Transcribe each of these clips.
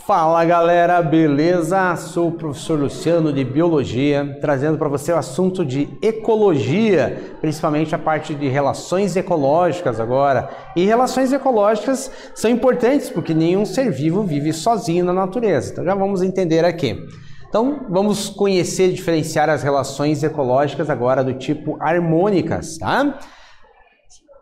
Fala galera, beleza? Sou o professor Luciano de Biologia, trazendo para você o assunto de ecologia, principalmente a parte de relações ecológicas agora. E relações ecológicas são importantes porque nenhum ser vivo vive sozinho na natureza, então já vamos entender aqui. Então vamos conhecer e diferenciar as relações ecológicas agora do tipo harmônicas, tá?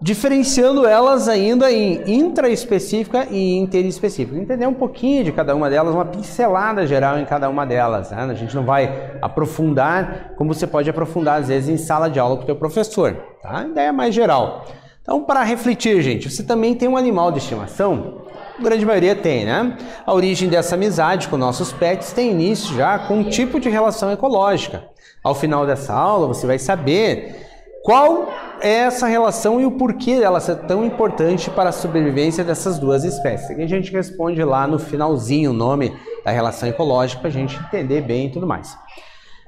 Diferenciando elas ainda em intraespecífica e interespecífica. Entender um pouquinho de cada uma delas, uma pincelada geral em cada uma delas, né? A gente não vai aprofundar como você pode aprofundar às vezes em sala de aula com o teu professor, tá? A ideia é mais geral. Então, para refletir, gente, você também tem um animal de estimação? A grande maioria tem, né? A origem dessa amizade com nossos pets tem início já com um tipo de relação ecológica. Ao final dessa aula, você vai saber qual é essa relação e o porquê dela ser tão importante para a sobrevivência dessas duas espécies. Aqui a gente responde lá no finalzinho o nome da relação ecológica para a gente entender bem e tudo mais.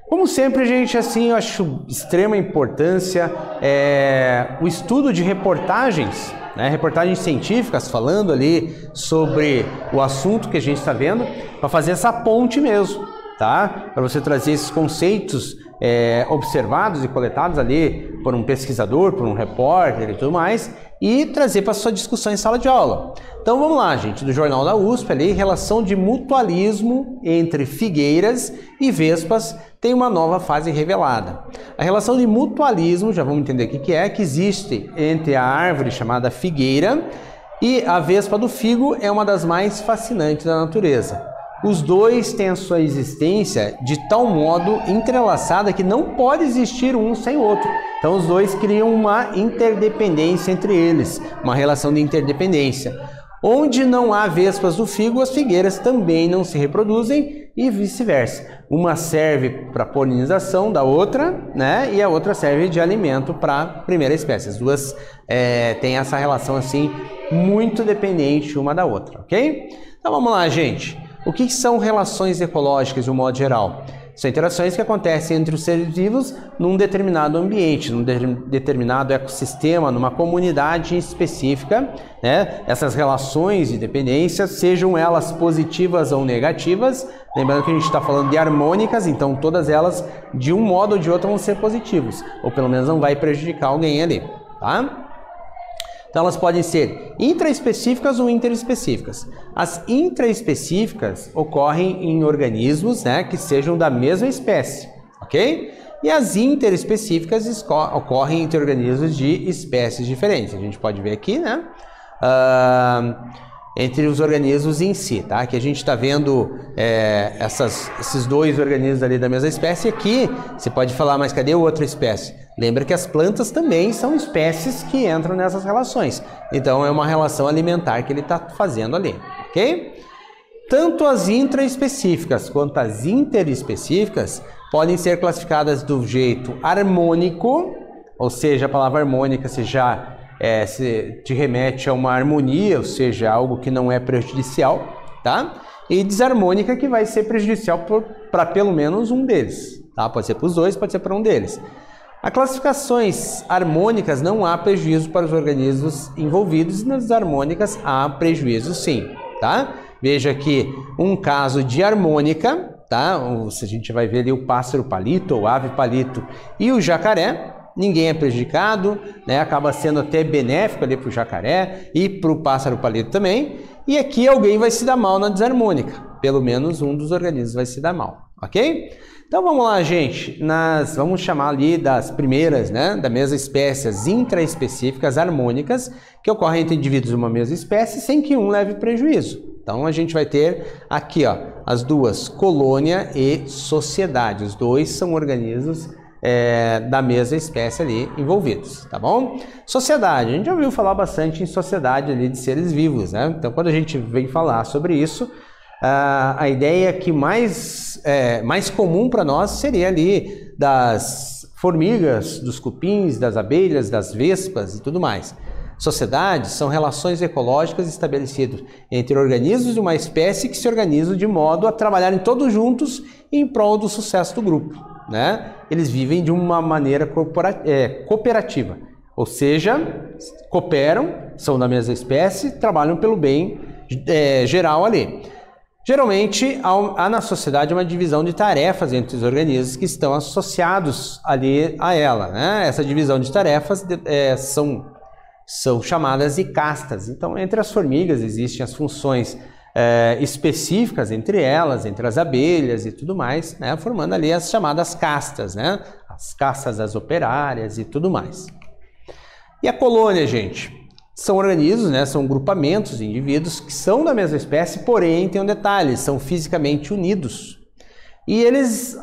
Como sempre, gente, assim, eu acho extrema importância o estudo de reportagens, né, reportagens científicas falando ali sobre o assunto que a gente está vendo, para fazer essa ponte mesmo, tá? Para você trazer esses conceitos observados e coletados ali por um pesquisador, por um repórter e tudo mais, e trazer para a sua discussão em sala de aula. Então vamos lá, gente, do Jornal da USP ali, relação de mutualismo entre figueiras e vespas tem uma nova fase revelada. A relação de mutualismo, já vamos entender o que é, que existe entre a árvore chamada figueira e a vespa do figo é uma das mais fascinantes da natureza. Os dois têm a sua existência de tal modo entrelaçada que não pode existir um sem o outro. Então os dois criam uma interdependência entre eles, uma relação de interdependência. Onde não há vespas do figo, as figueiras também não se reproduzem e vice-versa. Uma serve para polinização da outra, né? E a outra serve de alimento para a primeira espécie. As duas têm essa relação assim muito dependente uma da outra, ok? Então vamos lá, gente. O que são relações ecológicas de um modo geral? São interações que acontecem entre os seres vivos num determinado ambiente, num determinado ecossistema, numa comunidade específica, né? Essas relações de dependência, sejam elas positivas ou negativas, lembrando que a gente está falando de harmônicas, então todas elas, de um modo ou de outro, vão ser positivas, ou pelo menos não vai prejudicar alguém ali, tá? Então elas podem ser intraespecíficas ou interespecíficas. As intraespecíficas ocorrem em organismos, né, que sejam da mesma espécie, ok? E as interespecíficas ocorrem entre organismos de espécies diferentes. A gente pode ver aqui, né? Entre os organismos em si, tá? Que a gente está vendo esses dois organismos ali da mesma espécie. Aqui você pode falar, mas cadê outra espécie? Lembra que as plantas também são espécies que entram nessas relações. Então é uma relação alimentar que ele está fazendo ali, ok? Tanto as intraespecíficas quanto as interespecíficas podem ser classificadas do jeito harmônico, ou seja, a palavra harmônica se te remete a uma harmonia, ou seja, algo que não é prejudicial, tá? E desarmônica, que vai ser prejudicial para pelo menos um deles, tá? Pode ser para os dois, pode ser para um deles. As classificações harmônicas não há prejuízo para os organismos envolvidos e nas desarmônicas há prejuízo sim, tá? Veja aqui um caso de harmônica, tá? Se a gente vai ver ali o pássaro palito ou ave palito e o jacaré, ninguém é prejudicado, né? Acaba sendo até benéfico ali para o jacaré e para o pássaro palito também. E aqui alguém vai se dar mal na desarmônica, pelo menos um dos organismos vai se dar mal, ok? Então vamos lá, gente, vamos chamar ali das primeiras, né, da mesma espécie, as intraespecíficas harmônicas, que ocorrem entre indivíduos de uma mesma espécie sem que um leve prejuízo. Então a gente vai ter aqui, ó, as duas, colônia e sociedade. Os dois são organismos da mesma espécie ali envolvidos, tá bom? Sociedade, a gente já ouviu falar bastante em sociedade ali de seres vivos, né? Então quando a gente vem falar sobre isso, a ideia que mais comum para nós seria ali das formigas, dos cupins, das abelhas, das vespas e tudo mais. Sociedades são relações ecológicas estabelecidas entre organismos de uma espécie que se organizam de modo a trabalharem todos juntos em prol do sucesso do grupo, né? Eles vivem de uma maneira cooperativa, ou seja, cooperam, são da mesma espécie, trabalham pelo bem geral ali. Geralmente, há na sociedade uma divisão de tarefas entre os organismos que estão associados ali a ela, né? Essa divisão de tarefas são chamadas de castas. Então, entre as formigas existem as funções específicas entre elas, entre as abelhas e tudo mais, né? Formando ali as chamadas castas, né? As castas das operárias e tudo mais. E a colônia, gente? São organismos, né? São grupamentos de indivíduos que são da mesma espécie, porém tem um detalhe, são fisicamente unidos. E eles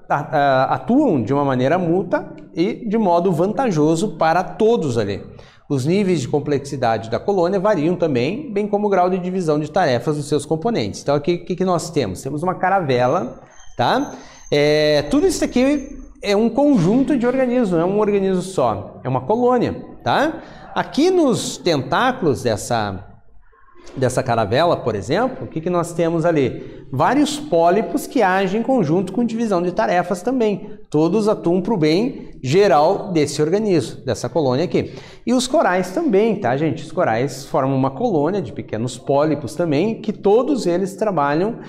atuam de uma maneira mútua e de modo vantajoso para todos ali. Os níveis de complexidade da colônia variam também, bem como o grau de divisão de tarefas dos seus componentes. Então aqui o que nós temos? Temos uma caravela, tá? Tudo isso aqui é um conjunto de organismos, não é um organismo só, é uma colônia, tá? Aqui nos tentáculos dessa caravela, por exemplo, o que nós temos ali? Vários pólipos que agem em conjunto com divisão de tarefas também. Todos atuam para o bem geral desse organismo, dessa colônia aqui. E os corais também, tá, gente? Os corais formam uma colônia de pequenos pólipos também, que todos eles trabalham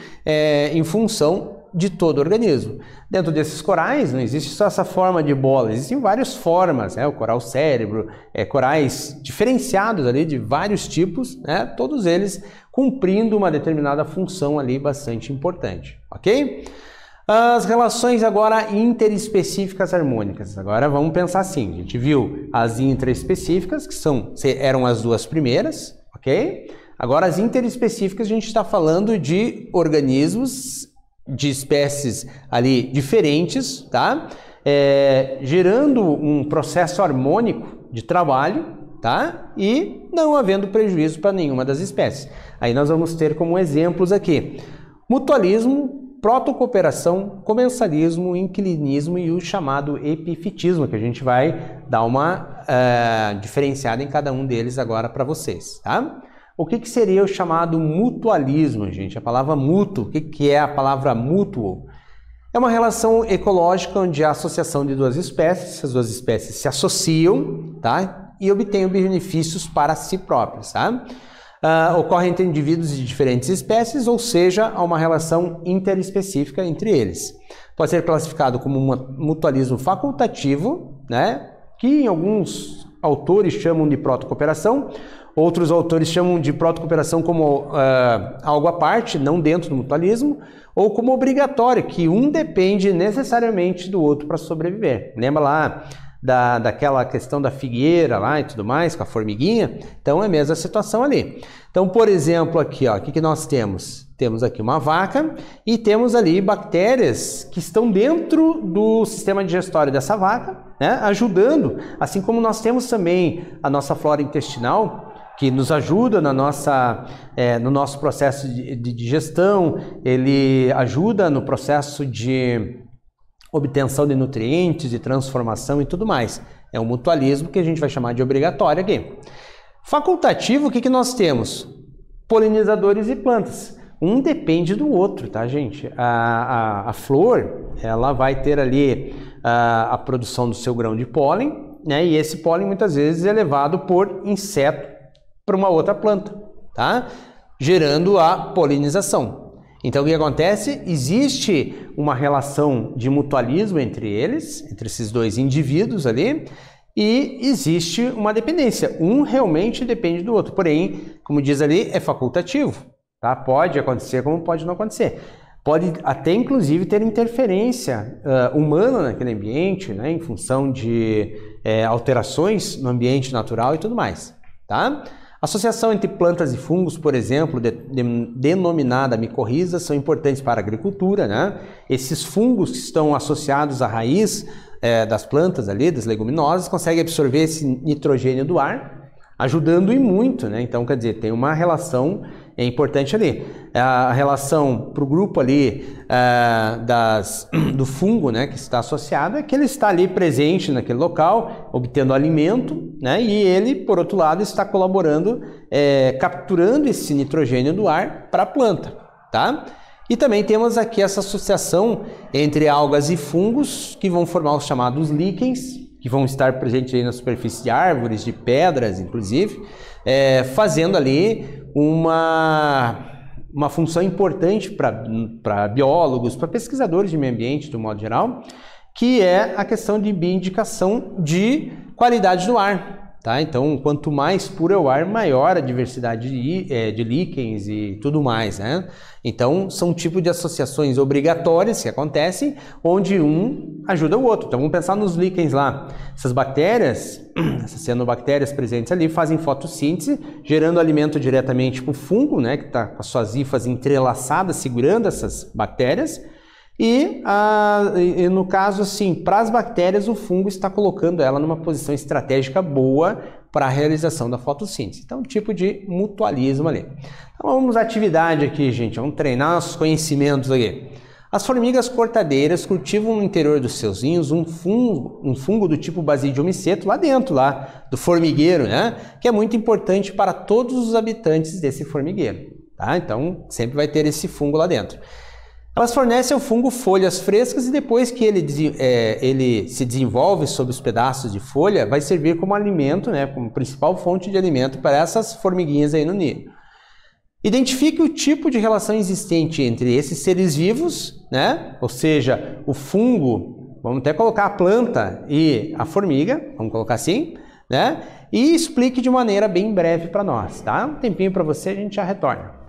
em função de todo o organismo. Dentro desses corais não existe só essa forma de bola, existem várias formas, né? O coral cérebro, corais diferenciados ali de vários tipos, né? Todos eles cumprindo uma determinada função ali bastante importante, ok? As relações agora interespecíficas harmônicas. Agora vamos pensar assim, a gente viu as intraespecíficas, que eram as duas primeiras, ok? Agora as interespecíficas a gente está falando de organismos de espécies ali diferentes, tá? Gerando um processo harmônico de trabalho, tá? E não havendo prejuízo para nenhuma das espécies. Aí nós vamos ter como exemplos aqui mutualismo, protocooperação, comensalismo, inquilinismo e o chamado epifitismo, que a gente vai dar uma diferenciada em cada um deles agora para vocês, tá? O que seria o chamado mutualismo, gente? A palavra mútuo, o que é a palavra mútuo? É uma relação ecológica onde há associação de duas espécies, as duas espécies se associam, tá? E obtêm benefícios para si próprios, tá? Ocorre entre indivíduos de diferentes espécies, ou seja, há uma relação interespecífica entre eles. Pode ser classificado como um mutualismo facultativo, né? Que em alguns autores chamam de protocooperação. Outros autores chamam de protocooperação como algo à parte, não dentro do mutualismo, ou como obrigatório, que um depende necessariamente do outro para sobreviver. Lembra lá daquela questão da figueira lá e tudo mais, com a formiguinha? Então é a mesma situação ali. Então, por exemplo, aqui, ó, o que nós temos? Temos aqui uma vaca e temos ali bactérias que estão dentro do sistema digestório dessa vaca, né, ajudando, assim como nós temos também a nossa flora intestinal, que nos ajuda no nosso processo de digestão, ele ajuda no processo de obtenção de nutrientes, de transformação e tudo mais. É um mutualismo que a gente vai chamar de obrigatório aqui. Facultativo, o que nós temos? Polinizadores e plantas. Um depende do outro, tá, gente? A flor, ela vai ter ali a produção do seu grão de pólen, né? E esse pólen muitas vezes é levado por inseto para uma outra planta, tá? Gerando a polinização. Então o que acontece? Existe uma relação de mutualismo entre eles, entre esses dois indivíduos ali, e existe uma dependência. Um realmente depende do outro, porém, como diz ali, é facultativo, tá? Pode acontecer como pode não acontecer. Pode até inclusive ter interferência humana naquele ambiente, né? Em função de alterações no ambiente natural e tudo mais, tá? Associação entre plantas e fungos, por exemplo, denominada micorriza, são importantes para a agricultura, né? Esses fungos que estão associados à raiz das plantas ali, das leguminosas, conseguem absorver esse nitrogênio do ar, ajudando e muito, né? Então, quer dizer, tem uma relação importante ali. A relação para o grupo ali do fungo, né, que está associado, é que ele está ali presente naquele local, obtendo alimento, né? E ele, por outro lado, está colaborando, capturando esse nitrogênio do ar para a planta, tá? E também temos aqui essa associação entre algas e fungos, que vão formar os chamados líquens, que vão estar presentes aí na superfície de árvores, de pedras, inclusive, fazendo ali uma função importante para biólogos, para pesquisadores de meio ambiente, de um modo geral, que é a questão de bioindicação de qualidade do ar. Tá? Então, quanto mais puro é o ar, maior a diversidade de líquens e tudo mais, né? Então, são um tipo de associações obrigatórias que acontecem, onde um ajuda o outro. Então, vamos pensar nos líquens lá. Essas bactérias, essas cianobactérias presentes ali, fazem fotossíntese, gerando alimento diretamente para o fungo, né? Que está com as suas hifas entrelaçadas, segurando essas bactérias. E no caso, assim, para as bactérias, o fungo está colocando ela numa posição estratégica boa para a realização da fotossíntese. Então, um tipo de mutualismo ali. Então, vamos à atividade aqui, gente. Vamos treinar nossos conhecimentos aqui. As formigas cortadeiras cultivam no interior dos seus ninhos um fungo do tipo Basidium miceto lá dentro, lá do formigueiro, né? Que é muito importante para todos os habitantes desse formigueiro, tá? Então, sempre vai ter esse fungo lá dentro. Elas fornecem ao fungo folhas frescas e depois que ele se desenvolve sobre os pedaços de folha, vai servir como alimento, né, como principal fonte de alimento para essas formiguinhas aí no ninho. Identifique o tipo de relação existente entre esses seres vivos, né, ou seja, o fungo, vamos até colocar a planta e a formiga, vamos colocar assim, né, e explique de maneira bem breve para nós, tá? Um tempinho para você, a gente já retorna.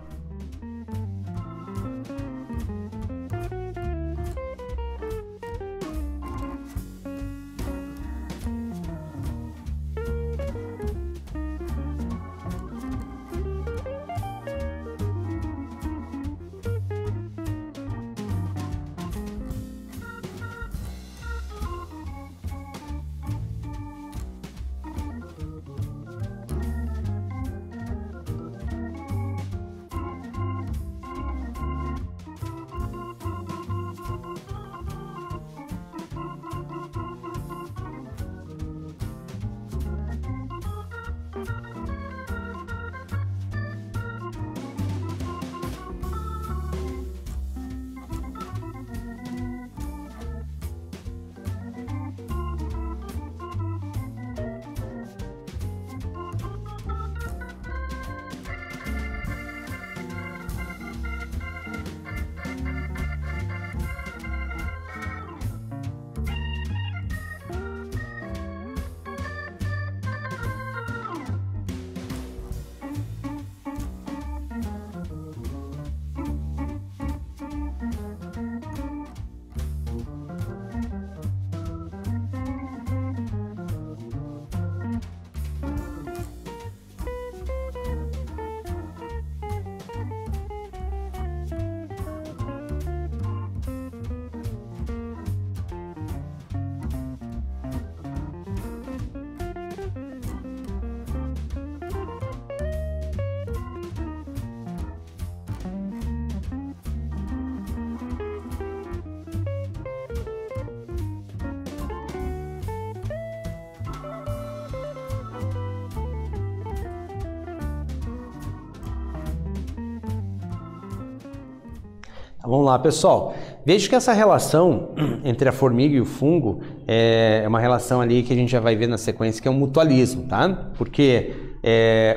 Vamos lá, pessoal. Veja que essa relação entre a formiga e o fungo é uma relação ali que a gente já vai ver na sequência, que é um mutualismo, tá? Porque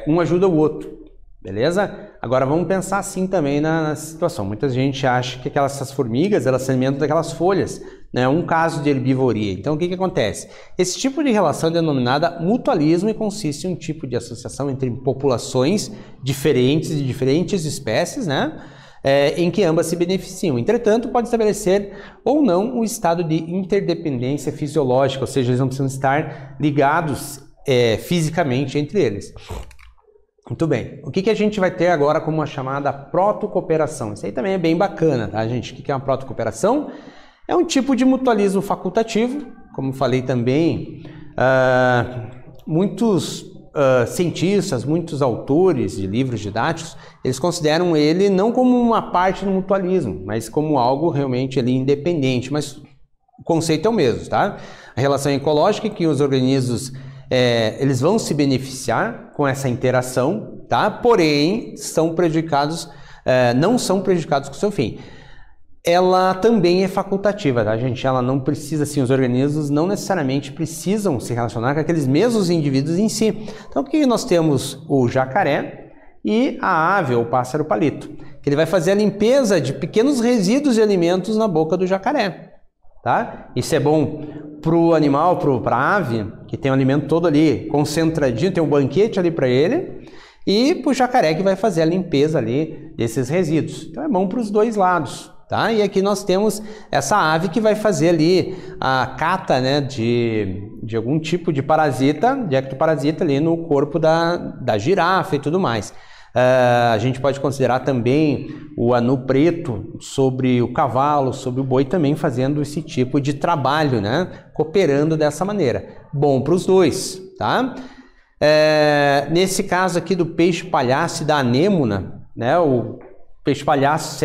um ajuda o outro, beleza? Agora vamos pensar assim também na situação. Muita gente acha que essas formigas, elas se alimentam daquelas folhas, né? Um caso de herbivoria. Então o que acontece? Esse tipo de relação é denominada mutualismo e consiste em um tipo de associação entre populações diferentes de diferentes espécies, né? Em que ambas se beneficiam. Entretanto, pode estabelecer ou não um estado de interdependência fisiológica, ou seja, eles não precisam estar ligados fisicamente entre eles. Muito bem. O que a gente vai ter agora como uma chamada protocooperação? Isso aí também é bem bacana, tá, gente? O que é uma protocooperação? É um tipo de mutualismo facultativo, como falei também, muitos cientistas, muitos autores de livros didáticos, eles consideram ele não como uma parte do mutualismo, mas como algo realmente ali independente, mas o conceito é o mesmo, tá? A relação ecológica é que os organismos eles vão se beneficiar com essa interação, tá? Porém, são prejudicados, não são prejudicados com o seu fim. Ela também é facultativa, tá, gente? Ela não precisa, assim, os organismos não necessariamente precisam se relacionar com aqueles mesmos indivíduos em si. Então, o que nós temos? O jacaré, e a ave ou pássaro palito, que ele vai fazer a limpeza de pequenos resíduos de alimentos na boca do jacaré, tá? Isso é bom para o animal, para a ave, que tem o alimento todo ali concentradinho, tem um banquete ali para ele, e para o jacaré que vai fazer a limpeza ali desses resíduos. Então é bom para os dois lados, tá? E aqui nós temos essa ave que vai fazer ali a cata, né, de algum tipo de parasita, de ectoparasita ali no corpo da girafa e tudo mais. A gente pode considerar também o anu preto sobre o cavalo, sobre o boi, também fazendo esse tipo de trabalho, né? Cooperando dessa maneira. Bom para os dois, tá? Nesse caso aqui do peixe palhaço e da anêmona, né? O peixe palhaço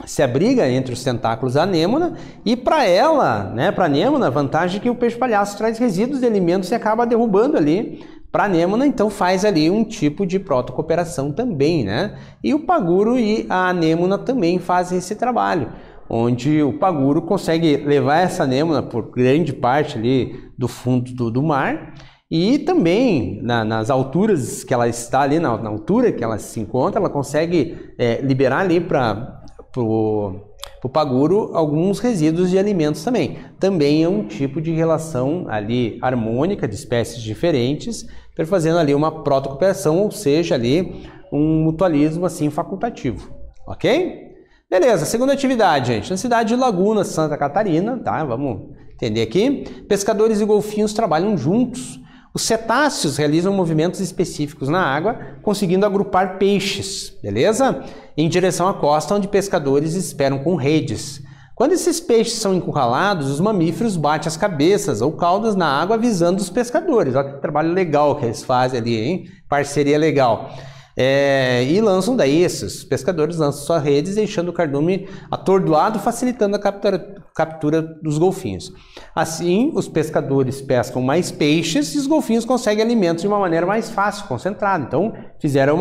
se abriga entre os tentáculos da anêmona, e para ela, né, para a anêmona, a vantagem é que o peixe palhaço traz resíduos de alimentos e acaba derrubando ali para a anêmona, então faz ali um tipo de protocooperação também, né? E o paguro e a anêmona também fazem esse trabalho, onde o paguro consegue levar essa anêmona por grande parte ali do fundo do mar, e também nas alturas que ela está ali, na altura que ela se encontra, ela consegue liberar ali para o paguro alguns resíduos de alimentos também. Também é um tipo de relação ali harmônica de espécies diferentes, fazendo ali uma protocooperação, ou seja, ali um mutualismo assim facultativo, ok? Beleza, segunda atividade, gente, na cidade de Laguna, Santa Catarina, tá? Vamos entender aqui. Pescadores e golfinhos trabalham juntos. Os cetáceos realizam movimentos específicos na água, conseguindo agrupar peixes, beleza? Em direção à costa, onde pescadores esperam com redes. Quando esses peixes são encurralados, os mamíferos batem as cabeças ou caudas na água avisando os pescadores. Olha que trabalho legal que eles fazem ali, hein? Parceria legal. E lançam daí, esses pescadores lançam suas redes, deixando o cardume atordoado, facilitando a captura dos golfinhos. Assim, os pescadores pescam mais peixes e os golfinhos conseguem alimentos de uma maneira mais fácil, concentrada. Então, fizeram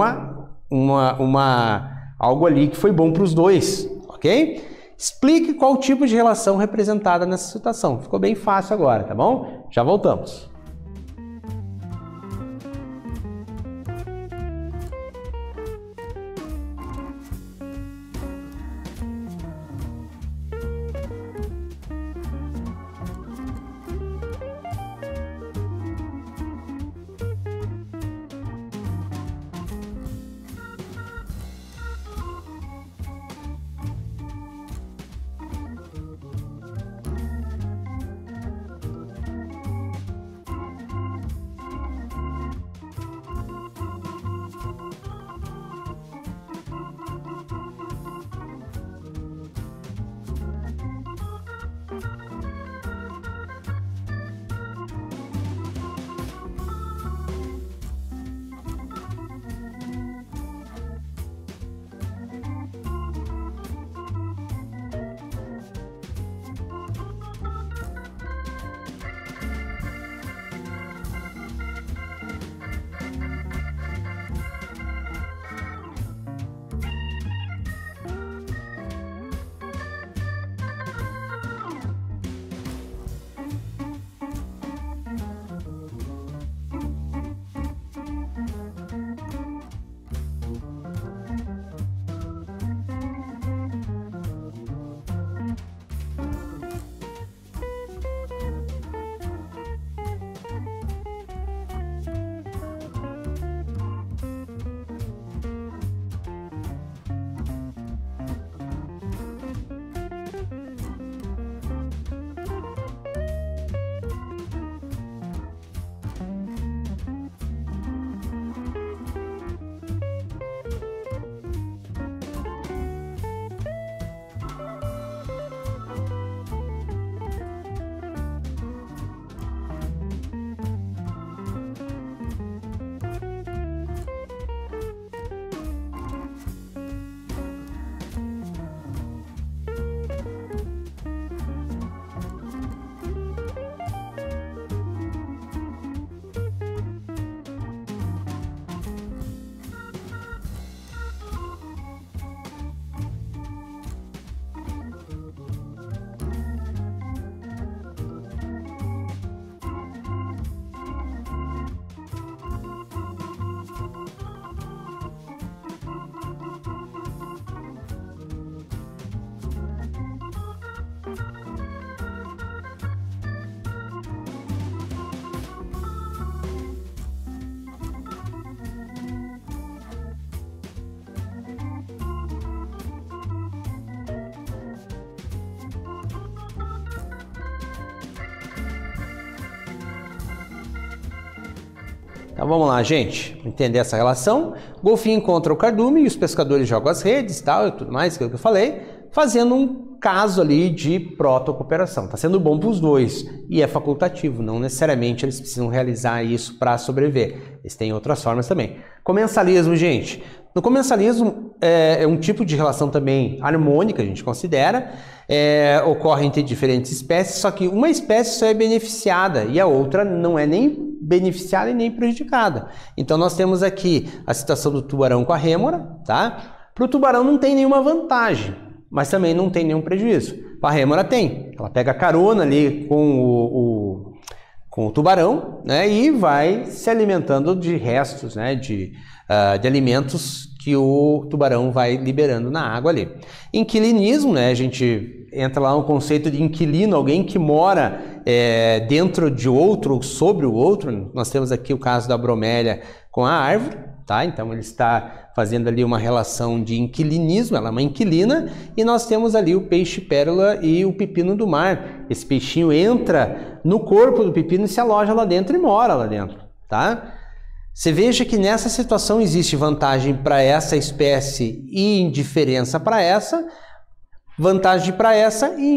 algo ali que foi bom para os dois, ok? Explique qual tipo de relação representada nessa situação. Ficou bem fácil agora, tá bom? Já voltamos. Então vamos lá, gente, entender essa relação. O golfinho encontra o cardume e os pescadores jogam as redes, tal, e tudo mais, aquilo que eu falei, fazendo um caso ali de protocooperação. Está sendo bom para os dois e é facultativo, não necessariamente eles precisam realizar isso para sobreviver. Eles têm outras formas também. Comensalismo, gente. No comensalismo é um tipo de relação também harmônica, a gente considera, ocorre entre diferentes espécies, só que uma espécie só é beneficiada e a outra não é nem beneficiada e nem prejudicada. Então nós temos aqui a situação do tubarão com a rêmora, tá? Para o tubarão não tem nenhuma vantagem, mas também não tem nenhum prejuízo. Para a rêmora tem, ela pega carona ali com o tubarão, né, e vai se alimentando de restos, né, de alimentos que o tubarão vai liberando na água ali. Inquilinismo, né, a gente entra lá no conceito de inquilino, alguém que mora dentro de outro ou sobre o outro. Nós temos aqui o caso da bromélia com a árvore, tá? Então ele está fazendo ali uma relação de inquilinismo, ela é uma inquilina, e nós temos ali o peixe pérola e o pepino do mar. Esse peixinho entra no corpo do pepino e se aloja lá dentro e mora lá dentro, tá? Você veja que nessa situação existe vantagem para essa espécie e indiferença para essa, vantagem para essa e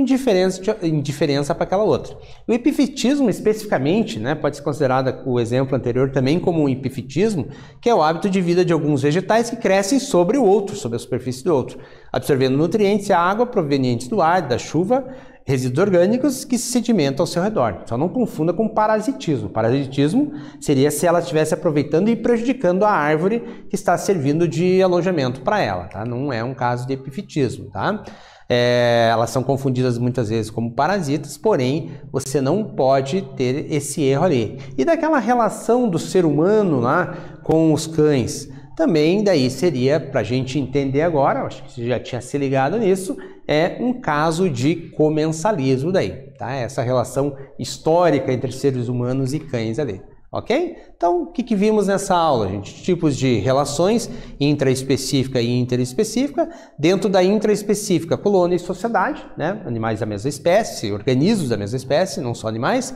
indiferença para aquela outra. O epifitismo, especificamente, né, pode ser considerado o exemplo anterior também como um epifitismo, que é o hábito de vida de alguns vegetais que crescem sobre o outro, sobre a superfície do outro, absorvendo nutrientes e água provenientes do ar, da chuva, resíduos orgânicos que se sedimentam ao seu redor. Só não confunda com parasitismo. Parasitismo seria se ela estivesse aproveitando e prejudicando a árvore que está servindo de alojamento para ela, tá? Não é um caso de epifitismo, tá? Elas são confundidas muitas vezes como parasitas, porém você não pode ter esse erro ali. E daquela relação do ser humano lá com os cães, também daí seria, para a gente entender agora, acho que você já tinha se ligado nisso, é um caso de comensalismo daí, tá? Essa relação histórica entre seres humanos e cães ali. Ok? Então, o que vimos nessa aula, gente? Tipos de relações intraespecífica e interespecífica. Dentro da intraespecífica, colônia e sociedade, né? Animais da mesma espécie, organismos da mesma espécie, não só animais.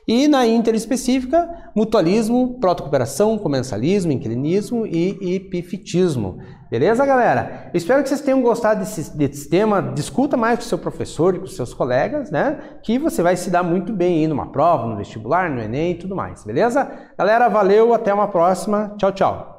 E na interespecífica, mutualismo, protocooperação, comensalismo, inquilinismo e epifitismo. Beleza, galera? Eu espero que vocês tenham gostado desse tema. Discuta mais com o seu professor e com os seus colegas, né? Que você vai se dar muito bem aí numa prova, no vestibular, no Enem e tudo mais. Beleza? Galera, valeu, até uma próxima. Tchau, tchau.